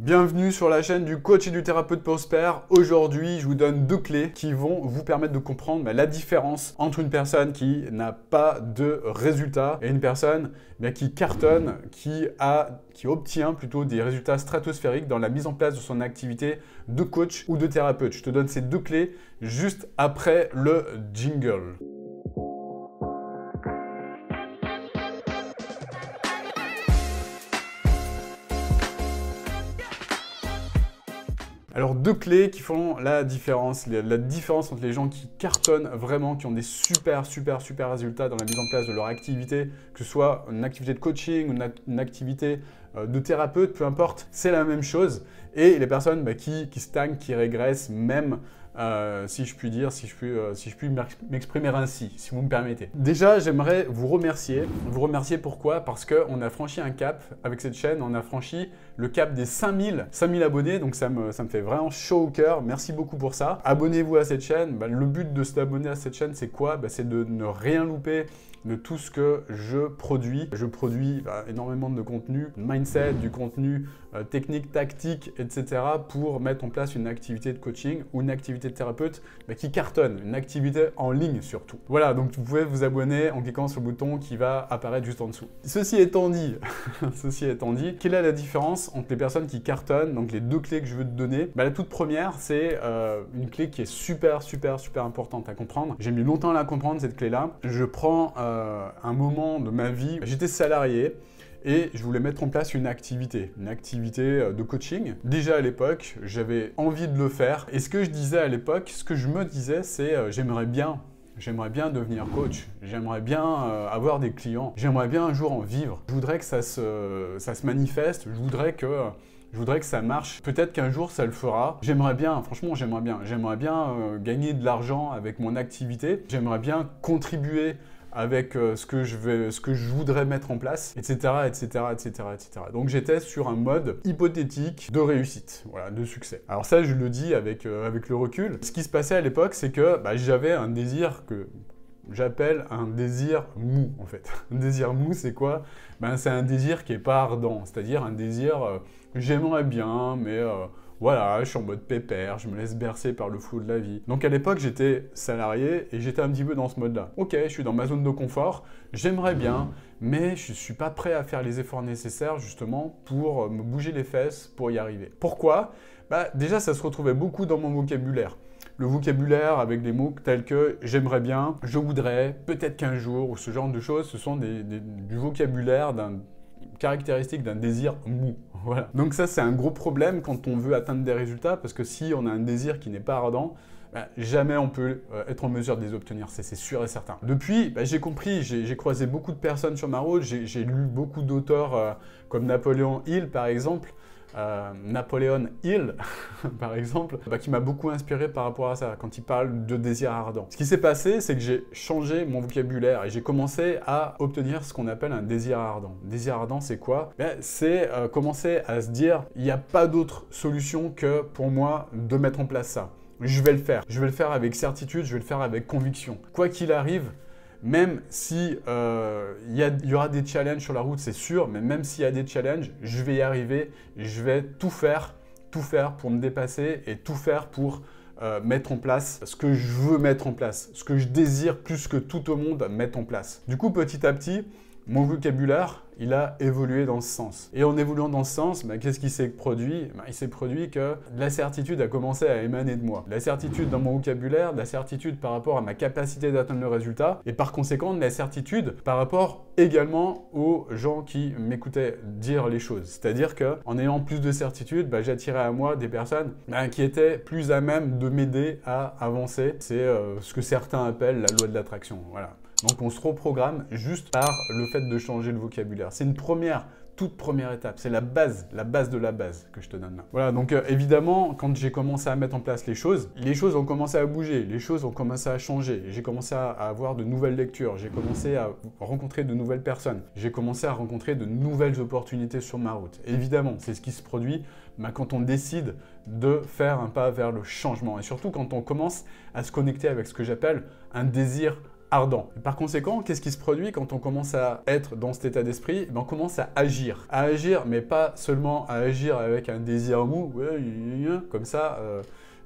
Bienvenue sur la chaîne du coach et du thérapeute prospère. Aujourd'hui, je vous donne 2 clés qui vont vous permettre de comprendre la différence entre une personne qui n'a pas de résultats et une personne qui cartonne, qui obtient plutôt des résultats stratosphériques dans la mise en place de son activité de coach ou de thérapeute. Je te donne ces 2 clés juste après le jingle. Alors 2 clés qui font la différence entre les gens qui cartonnent vraiment, qui ont des super résultats dans la mise en place de leur activité, que ce soit une activité de coaching ou une activité de thérapeute, peu importe, c'est la même chose. Et les personnes qui stagnent, qui régressent, même si je puis m'exprimer ainsi, si vous me permettez. Déjà, j'aimerais vous remercier. Vous remercier pourquoi? Parce qu'on a franchi un cap avec cette chaîne, on a franchi le cap des 5000 abonnés, donc ça me fait vraiment chaud au cœur. Merci beaucoup pour ça. Abonnez-vous à cette chaîne. Le but de s'abonner à cette chaîne, c'est quoi? C'est de ne rien louper de tout ce que je produis. Je produis énormément de contenu, mindset, du contenu technique, tactique, etc. pour mettre en place une activité de coaching ou une activité de thérapeute qui cartonne, une activité en ligne surtout. Voilà, donc vous pouvez vous abonner en cliquant sur le bouton qui va apparaître juste en dessous. Ceci étant dit, quelle est la différence entre les personnes qui cartonnent, donc les 2 clés que je veux te donner? La toute première, c'est une clé qui est super importante à comprendre. J'ai mis longtemps à la comprendre, cette clé-là. Je prends un moment de ma vie, j'étais salarié, et je voulais mettre en place une activité de coaching. Déjà à l'époque, j'avais envie de le faire. Et ce que je disais à l'époque, ce que je me disais, c'est j'aimerais bien devenir coach. J'aimerais bien avoir des clients. J'aimerais bien un jour en vivre. Je voudrais que ça se manifeste. Je voudrais que ça marche. Peut-être qu'un jour, ça le fera. J'aimerais bien, franchement, j'aimerais bien gagner de l'argent avec mon activité. J'aimerais bien contribuer avec ce que je voudrais mettre en place, etc. Donc j'étais sur un mode hypothétique de réussite, voilà, de succès. Alors ça, je le dis avec le recul. Ce qui se passait à l'époque, c'est que j'avais un désir que j'appelle un désir mou, en fait. Un désir mou, c'est quoi? C'est un désir qui n'est pas ardent, c'est-à-dire un désir j'aimerais bien, mais voilà, je suis en mode pépère, je me laisse bercer par le flot de la vie. Donc à l'époque, j'étais salarié et j'étais un petit peu dans ce mode-là. Ok, je suis dans ma zone de confort, j'aimerais bien, mais je ne suis pas prêt à faire les efforts nécessaires justement pour me bouger les fesses pour y arriver. Pourquoi? Déjà, ça se retrouvait beaucoup dans mon vocabulaire. Le vocabulaire avec des mots tels que j'aimerais bien, je voudrais, peut-être qu'un jour, ou ce genre de choses, ce sont du vocabulaire caractéristique d'un désir mou. Voilà. Donc ça, c'est un gros problème quand on veut atteindre des résultats, parce que si on a un désir qui n'est pas ardent, jamais on peut être en mesure de les obtenir, c'est sûr et certain. Depuis, j'ai compris, j'ai croisé beaucoup de personnes sur ma route, j'ai lu beaucoup d'auteurs comme Napoléon Hill par exemple, par exemple, qui m'a beaucoup inspiré par rapport à ça, quand il parle de désir ardent. Ce qui s'est passé, c'est que j'ai changé mon vocabulaire et j'ai commencé à obtenir ce qu'on appelle un désir ardent. Désir ardent, c'est quoi? C'est commencer à se dire, il n'y a pas d'autre solution que pour moi de mettre en place ça. Je vais le faire. Je vais le faire avec certitude, je vais le faire avec conviction. Quoi qu'il arrive, même si il y aura des challenges sur la route, c'est sûr, mais même s'il y a des challenges, je vais y arriver, je vais tout faire pour me dépasser et tout faire pour mettre en place ce que je veux mettre en place, ce que je désire plus que tout au monde mettre en place. Du coup, petit à petit, mon vocabulaire, il a évolué dans ce sens. Et en évoluant dans ce sens, qu'est-ce qui s'est produit? Il s'est produit que la certitude a commencé à émaner de moi. La certitude dans mon vocabulaire, la certitude par rapport à ma capacité d'atteindre le résultat, et par conséquent, la certitude par rapport également aux gens qui m'écoutaient dire les choses. C'est-à-dire qu'en ayant plus de certitude, j'attirais à moi des personnes qui étaient plus à même de m'aider à avancer. C'est ce que certains appellent la loi de l'attraction. Voilà. Donc on se reprogramme juste par le fait de changer le vocabulaire. C'est une toute première étape. C'est la base de la base que je te donne là. Voilà, donc évidemment, quand j'ai commencé à mettre en place les choses ont commencé à bouger, les choses ont commencé à changer. J'ai commencé à avoir de nouvelles lectures, j'ai commencé à rencontrer de nouvelles personnes, j'ai commencé à rencontrer de nouvelles opportunités sur ma route. Évidemment, c'est ce qui se produit quand on décide de faire un pas vers le changement. Et surtout quand on commence à se connecter avec ce que j'appelle un désir ardent. Et par conséquent, qu'est-ce qui se produit quand on commence à être dans cet état d'esprit? On commence à agir. À agir, mais pas seulement à agir avec un désir mou, ouais, comme ça.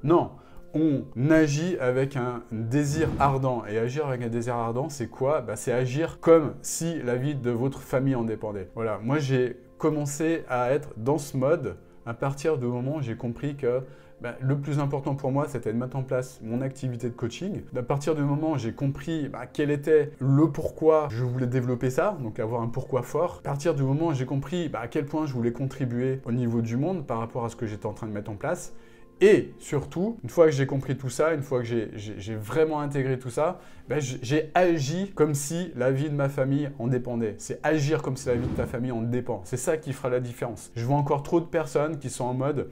Non. On agit avec un désir ardent. Et agir avec un désir ardent, c'est quoi? C'est agir comme si la vie de votre famille en dépendait. Voilà, moi j'ai commencé à être dans ce mode à partir du moment où j'ai compris que le plus important pour moi, c'était de mettre en place mon activité de coaching. À partir du moment où j'ai compris quel était le pourquoi je voulais développer ça, donc avoir un pourquoi fort. À partir du moment où j'ai compris à quel point je voulais contribuer au niveau du monde par rapport à ce que j'étais en train de mettre en place. Et surtout, une fois que j'ai compris tout ça, une fois que j'ai vraiment intégré tout ça, j'ai agi comme si la vie de ma famille en dépendait. C'est agir comme si la vie de ta famille en dépend. C'est ça qui fera la différence. Je vois encore trop de personnes qui sont en mode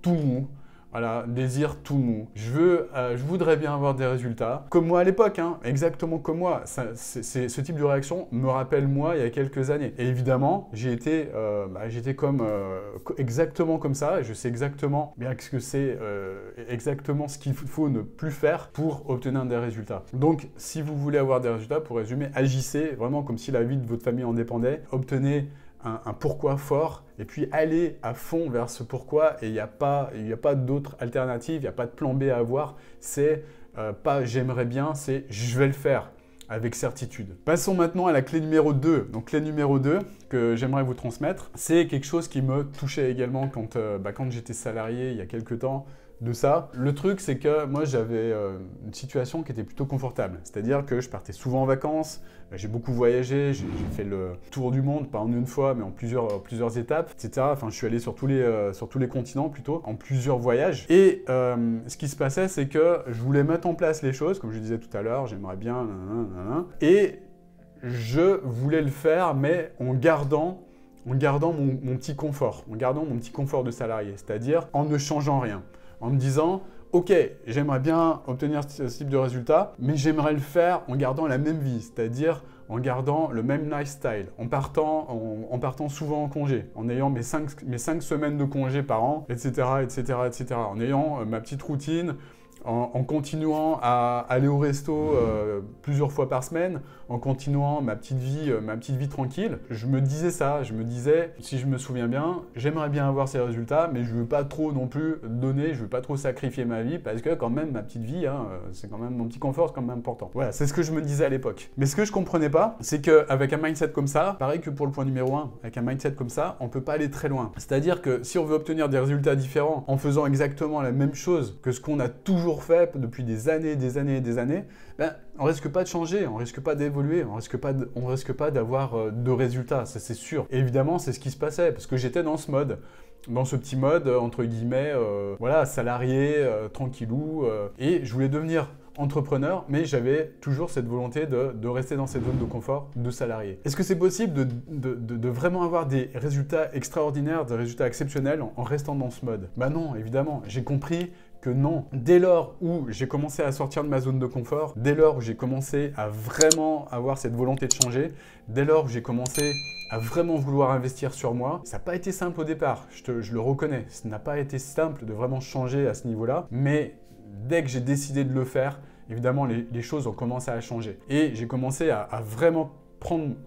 tout mou. Voilà, désir tout mou. Je voudrais bien avoir des résultats. Comme moi à l'époque, hein, exactement comme moi. Ce type de réaction me rappelle moi il y a quelques années. Et évidemment, j'étais exactement comme ça. Et je sais exactement bien ce que c'est, exactement ce qu'il faut ne plus faire pour obtenir des résultats. Donc, si vous voulez avoir des résultats, pour résumer, agissez vraiment comme si la vie de votre famille en dépendait. Obtenez un pourquoi fort et puis allez à fond vers ce pourquoi et il n'y a pas d'autre alternative, il n'y a pas de plan B à avoir. C'est pas j'aimerais bien, c'est je vais le faire avec certitude. Passons maintenant à la clé numéro 2. Donc clé numéro 2 que j'aimerais vous transmettre, c'est quelque chose qui me touchait également quand j'étais salarié il y a quelques temps. De ça. Le truc, c'est que moi, j'avais une situation qui était plutôt confortable. C'est-à-dire que je partais souvent en vacances, j'ai beaucoup voyagé, j'ai fait le tour du monde, pas en une fois, mais en plusieurs étapes, etc. Enfin, je suis allé sur tous les continents plutôt, en plusieurs voyages. Et ce qui se passait, c'est que je voulais mettre en place les choses, comme je disais tout à l'heure, j'aimerais bien... Et je voulais le faire, mais en gardant mon petit confort, en gardant mon petit confort de salarié, c'est-à-dire en ne changeant rien. En me disant, ok, j'aimerais bien obtenir ce type de résultat, mais j'aimerais le faire en gardant la même vie, c'est-à-dire en gardant le même lifestyle, en partant souvent en congé, en ayant mes 5 semaines de congé par an, etc., etc., etc., en ayant ma petite routine, en continuant à aller au resto plusieurs fois par semaine, en continuant ma petite vie tranquille. Je me disais ça, je me disais, si je me souviens bien, j'aimerais bien avoir ces résultats, mais je veux pas trop non plus donner, je veux pas trop sacrifier ma vie, parce que quand même ma petite vie, c'est quand même mon petit confort, c'est quand même important. Voilà, c'est ce que je me disais à l'époque. Mais ce que je comprenais pas, c'est qu'avec un mindset comme ça, pareil que pour le point numéro 1, avec un mindset comme ça, on peut pas aller très loin. C'est-à-dire que si on veut obtenir des résultats différents en faisant exactement la même chose que ce qu'on a toujours fait depuis des années, on risque pas de changer, on risque pas d'évoluer, on risque pas d'avoir de résultats, ça c'est sûr. Et évidemment, c'est ce qui se passait, parce que j'étais dans ce mode, dans ce petit mode, entre guillemets, voilà, salarié, tranquillou, et je voulais devenir entrepreneur, mais j'avais toujours cette volonté de rester dans cette zone de confort de salarié. Est-ce que c'est possible de vraiment avoir des résultats extraordinaires, des résultats exceptionnels en restant dans ce mode? Bah non, évidemment, j'ai compris que non. Dès lors où j'ai commencé à sortir de ma zone de confort, dès lors où j'ai commencé à vraiment avoir cette volonté de changer, dès lors où j'ai commencé à vraiment vouloir investir sur moi, ça n'a pas été simple au départ, je le reconnais, ça n'a pas été simple de vraiment changer à ce niveau-là, mais dès que j'ai décidé de le faire, évidemment les choses ont commencé à changer. Et j'ai commencé à vraiment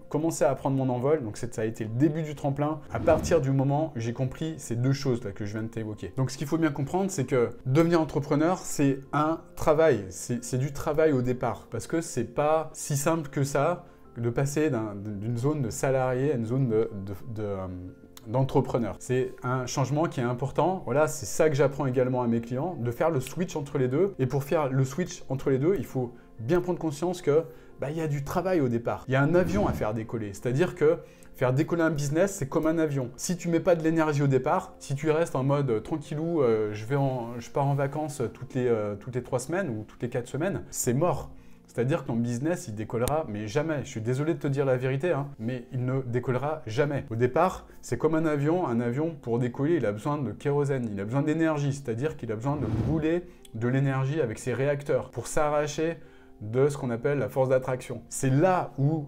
commencer à prendre mon envol, donc ça a été le début du tremplin, à partir du moment où j'ai compris ces deux choses là que je viens de t'évoquer. Donc ce qu'il faut bien comprendre, c'est que devenir entrepreneur, c'est un travail, c'est du travail au départ, parce que c'est pas si simple que ça de passer d'une zone de salarié à une zone d'entrepreneur. C'est un changement qui est important. Voilà, c'est ça que j'apprends également à mes clients, de faire le switch entre les deux. Et pour faire le switch entre les deux, il faut bien prendre conscience que il y a du travail au départ. Il y a un avion à faire décoller. C'est-à-dire que faire décoller un business, c'est comme un avion. Si tu mets pas de l'énergie au départ, si tu restes en mode tranquillou, je pars en vacances toutes les 3 semaines ou toutes les 4 semaines, c'est mort. C'est-à-dire que ton business, il décollera, mais jamais. Je suis désolé de te dire la vérité, hein, mais il ne décollera jamais. Au départ, c'est comme un avion. Un avion, pour décoller, il a besoin de kérosène, il a besoin d'énergie. C'est-à-dire qu'il a besoin de brûler de l'énergie avec ses réacteurs pour s'arracher de ce qu'on appelle la force d'attraction. C'est là où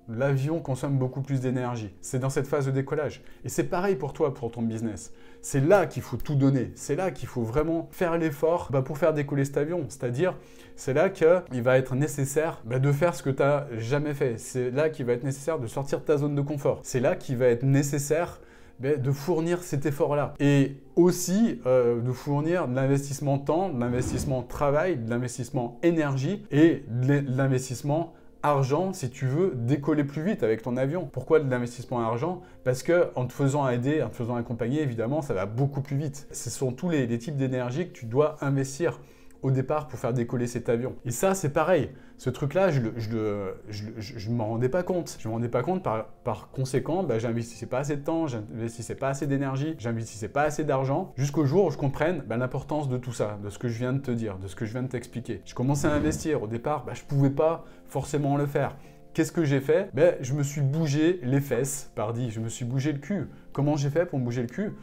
l'avion consomme beaucoup plus d'énergie. C'est dans cette phase de décollage. Et c'est pareil pour toi, pour ton business. c'est là qu'il faut tout donner. C'est là qu'il faut vraiment faire l'effort pour faire décoller cet avion. C'est-à-dire, c'est là qu'il va être nécessaire de faire ce que tu n'as jamais fait. C'est là qu'il va être nécessaire de sortir de ta zone de confort. C'est là qu'il va être nécessaire de fournir cet effort-là. Et aussi de fournir de l'investissement temps, de l'investissement travail, de l'investissement énergie et de l'investissement argent si tu veux décoller plus vite avec ton avion. Pourquoi de l'investissement argent? Parce que en te faisant aider, en te faisant accompagner, évidemment, ça va beaucoup plus vite. Ce sont tous les types d'énergie que tu dois investir au départ pour faire décoller cet avion. Et ça, c'est pareil. Ce truc-là, je ne m'en rendais pas compte. Je ne m'en rendais pas compte. Par conséquent, j'investissais pas assez de temps, j'investissais pas assez d'énergie, j'investissais pas assez d'argent, jusqu'au jour où je comprenne l'importance de tout ça, de ce que je viens de te dire, de ce que je viens de t'expliquer. Je commençais à investir. Au départ, je ne pouvais pas forcément le faire. Qu'est-ce que j'ai fait? Je me suis bougé les fesses, je me suis bougé le cul. Comment j'ai fait pour me bouger le cul?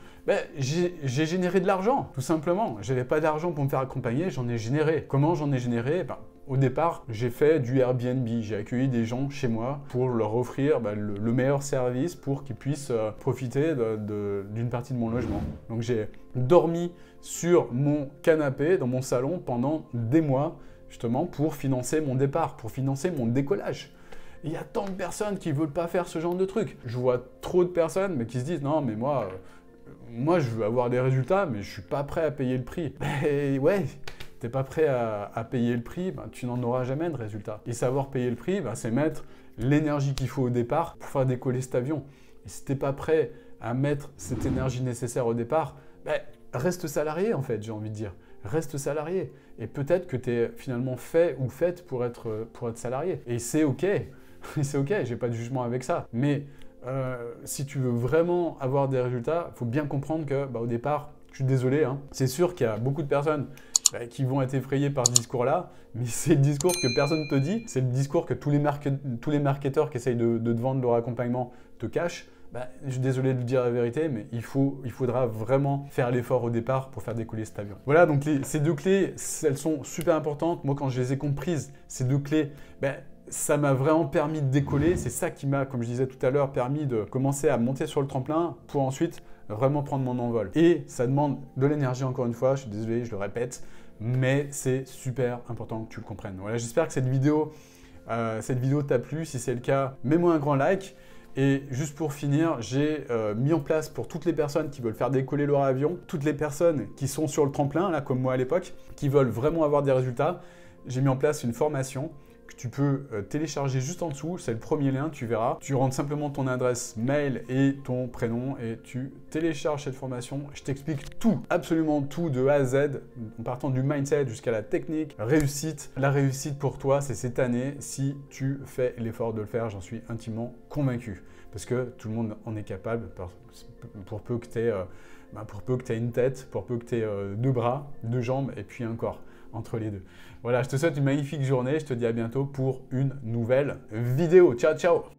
J'ai généré de l'argent, tout simplement. Je n'avais pas d'argent pour me faire accompagner, j'en ai généré. Comment j'en ai généré? Au départ, j'ai fait du Airbnb. J'ai accueilli des gens chez moi pour leur offrir le meilleur service pour qu'ils puissent profiter d'une partie de mon logement. Donc j'ai dormi sur mon canapé dans mon salon pendant des mois, justement pour financer mon départ, pour financer mon décollage. Il y a tant de personnes qui ne veulent pas faire ce genre de truc. Je vois trop de personnes mais qui se disent « Non, mais moi je veux avoir des résultats, mais je ne suis pas prêt à payer le prix. » Ouais, tu n'es pas prêt à payer le prix, tu n'en auras jamais de résultat. Et savoir payer le prix, c'est mettre l'énergie qu'il faut au départ pour faire décoller cet avion. Et si tu n'es pas prêt à mettre cette énergie nécessaire au départ, reste salarié en fait, j'ai envie de dire. Reste salarié. Et peut-être que tu es finalement fait ou faite pour être salarié. Et c'est OK. C'est OK, j'ai pas de jugement avec ça. Mais si tu veux vraiment avoir des résultats, il faut bien comprendre que au départ, je suis désolé, c'est sûr qu'il y a beaucoup de personnes qui vont être effrayées par ce discours-là, mais c'est le discours que personne ne te dit, c'est le discours que tous les marketeurs qui essayent de te vendre leur accompagnement te cachent. Je suis désolé de vous dire la vérité, mais il faudra vraiment faire l'effort au départ pour faire décoller cet avion. Voilà, donc ces deux clés, elles sont super importantes. Moi, quand je les ai comprises, ces deux clés, ça m'a vraiment permis de décoller. C'est ça qui m'a, comme je disais tout à l'heure, permis de commencer à monter sur le tremplin pour ensuite vraiment prendre mon envol. Et ça demande de l'énergie, encore une fois, je suis désolé, je le répète, mais c'est super important que tu le comprennes. Voilà, j'espère que cette vidéo t'a plu. Si c'est le cas, mets-moi un grand like. Et juste pour finir, j'ai mis en place pour toutes les personnes qui veulent faire décoller leur avion, toutes les personnes qui sont sur le tremplin, là comme moi à l'époque, qui veulent vraiment avoir des résultats, j'ai mis en place une formation que tu peux télécharger juste en dessous. C'est le premier lien, tu verras. Tu rentres simplement ton adresse mail et ton prénom et tu télécharges cette formation. Je t'explique tout, absolument tout de A à Z, en partant du mindset jusqu'à la technique, réussite. La réussite pour toi, c'est cette année si tu fais l'effort de le faire. J'en suis intimement convaincu. Parce que tout le monde en est capable, pour peu que tu aies une tête, pour peu que tu aies deux bras, deux jambes et puis un corps entre les deux. Voilà, je te souhaite une magnifique journée. Je te dis à bientôt pour une nouvelle vidéo. Ciao, ciao!